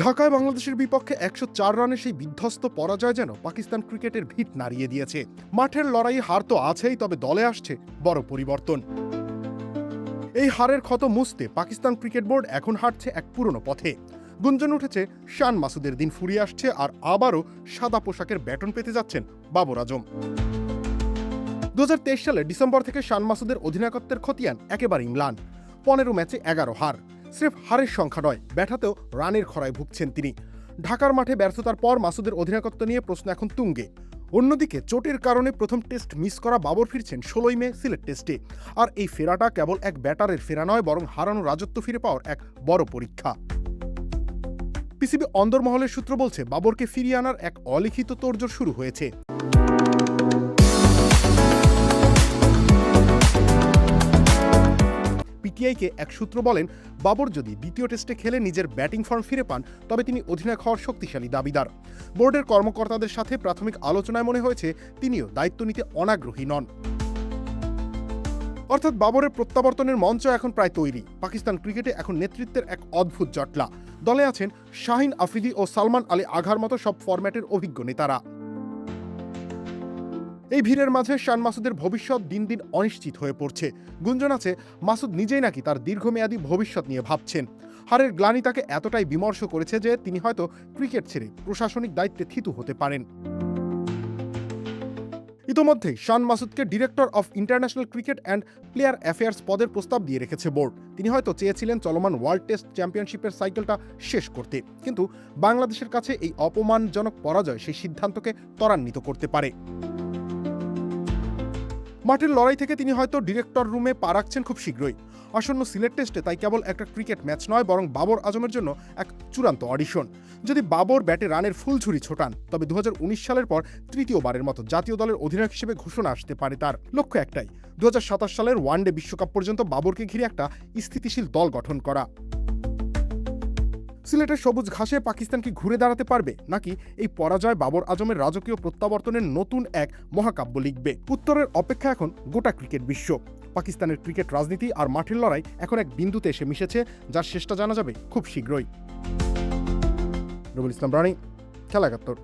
ঢাকায় বাংলাদেশের বিপক্ষে ১০৪ রানের সেই বিধ্বস্ত পরাজয় যেন পাকিস্তান ক্রিকেটের ভিত নাড়িয়ে দিয়েছে। মাঠের লড়াই হার তো আছেই, তবে দলে আসছে বড় পরিবর্তন। এই হারের ক্ষত মুছতে পাকিস্তান ক্রিকেট বোর্ড এখন হাঁটছে এক পুরনো পথে। গুঞ্জন উঠেছে শান মাসুদের দিন ফুরিয়ে আসছে, আর আবারও সাদা পোশাকের ব্যাটন পেতে যাচ্ছেন বাবর আজম। ২০২৩ সালে ডিসেম্বর থেকে শান মাসুদের অধিনায়কত্বের খতিয়ান একেবারে ম্লান। ১৫ ম্যাচে ১১ হার। স্রেফ হারের সংখ্যা নয়, ব্যাটাতেও রানের খরায় ভুগছেন তিনি। ঢাকার মাঠে ব্যর্থতার পর মাসুদের অধিনায়কত্ব নিয়ে প্রশ্ন এখন তুঙ্গে। অন্যদিকে চোটের কারণে প্রথম টেস্ট মিস করা বাবর ফিরছেন ১৬ মে সিলেট টেস্টে। আর এই ফেরাটা কেবল এক ব্যাটারের ফেরা নয়, বরং হারানো রাজত্ব ফিরে পাওয়ার এক বড় পরীক্ষা। পিসিবি অন্দরমহলের সূত্র বলছে, বাবরকে ফিরিয়ে আনার এক অলিখিত তোড়জোড় শুরু হয়েছে। পিটিআইকে এক সূত্র বলেন, বাবর যদি দ্বিতীয় টেস্টে খেলে নিজের ব্যাটিং ফর্ম ফিরে পান, তবে তিনি অধিনায়ক হওয়ার শক্তিশালী দাবিদার। বোর্ডের কর্মকর্তাদের সাথে প্রাথমিক আলোচনায় মনে হয়েছে তিনিও দায়িত্ব নিতে অনাগ্রহী নন। অর্থাৎ বাবরের প্রত্যাবর্তনের মঞ্চ এখন প্রায় তৈরি। পাকিস্তান ক্রিকেটে এখন নেতৃত্বের এক অদ্ভুত জটলা। দলে আছেন শাহিন আফ্রিদি ও সালমান আলী আঘার মতো সব ফরম্যাটের অভিজ্ঞ নেতারা। এই ভিড়ের মাঝে শান মাসুদের ভবিষ্যৎ দিন দিন অনিশ্চিত হয়ে পড়ছে। গুঞ্জন আছে, মাসুদ নিজেই নাকি তার দীর্ঘমেয়াদী ভবিষ্যৎ নিয়ে ভাবছেন। হারের গ্লানি তাকে এতটাই বিমর্ষ করেছে যে তিনি হয়তো ক্রিকেট ছেড়ে প্রশাসনিক দায়িত্বে থিতু হতে পারেন। ইতোমধ্যেই শান মাসুদকে director of international cricket and player affairs পদের প্রস্তাব দিয়ে রেখেছে বোর্ড। তিনি হয়তো চেয়েছিলেন চলমান ওয়ার্ল্ড টেস্ট চ্যাম্পিয়নশিপের সাইকেলটা শেষ করতে, কিন্তু বাংলাদেশের কাছে এই অপমানজনক পরাজয় সেই সিদ্ধান্তকে ত্বরান্বিত করতে পারে। মাঠের লড়াই থেকে তিনি হয়তো ডিরেক্টর রুমে পা রাখছেন খুব শীঘ্রই। আসন্ন সিলেট টেস্টে তাই কেবল একটা ক্রিকেট ম্যাচ নয়, বরং বাবর আজমের জন্য এক চূড়ান্ত অডিশন। যদি বাবর ব্যাটে রানের ফুলঝুরি ছোটান, তবে ২০১৯ সালের পর তৃতীয়বারের মতো জাতীয় দলের অধিনায়ক হিসেবে ঘোষণা আসতে পারে তার। লক্ষ্য একটাই, ২০২৭ সালের ওয়ানডে বিশ্বকাপ পর্যন্ত বাবরকে ঘিরে একটা স্থিতিশীল দল গঠন করা। সিলেটের সবুজ ঘাসে পাকিস্তান কি ঘুরে দাঁড়াতে পারবে, নাকি এই পরাজয় বাবর আজমের রাজকীয় প্রত্যাবর্তনের নতুন এক মহাকাব্য লিখবে? উত্তরের অপেক্ষা এখন গোটা ক্রিকেট বিশ্ব। পাকিস্তানের ক্রিকেট রাজনীতি আর মাঠের লড়াই এখন এক বিন্দুতে এসে মিশেছে, যার শেষটা জানা যাবে খুব শীঘ্রই। রুবেল ইসলাম রানী, খেলা ৭১।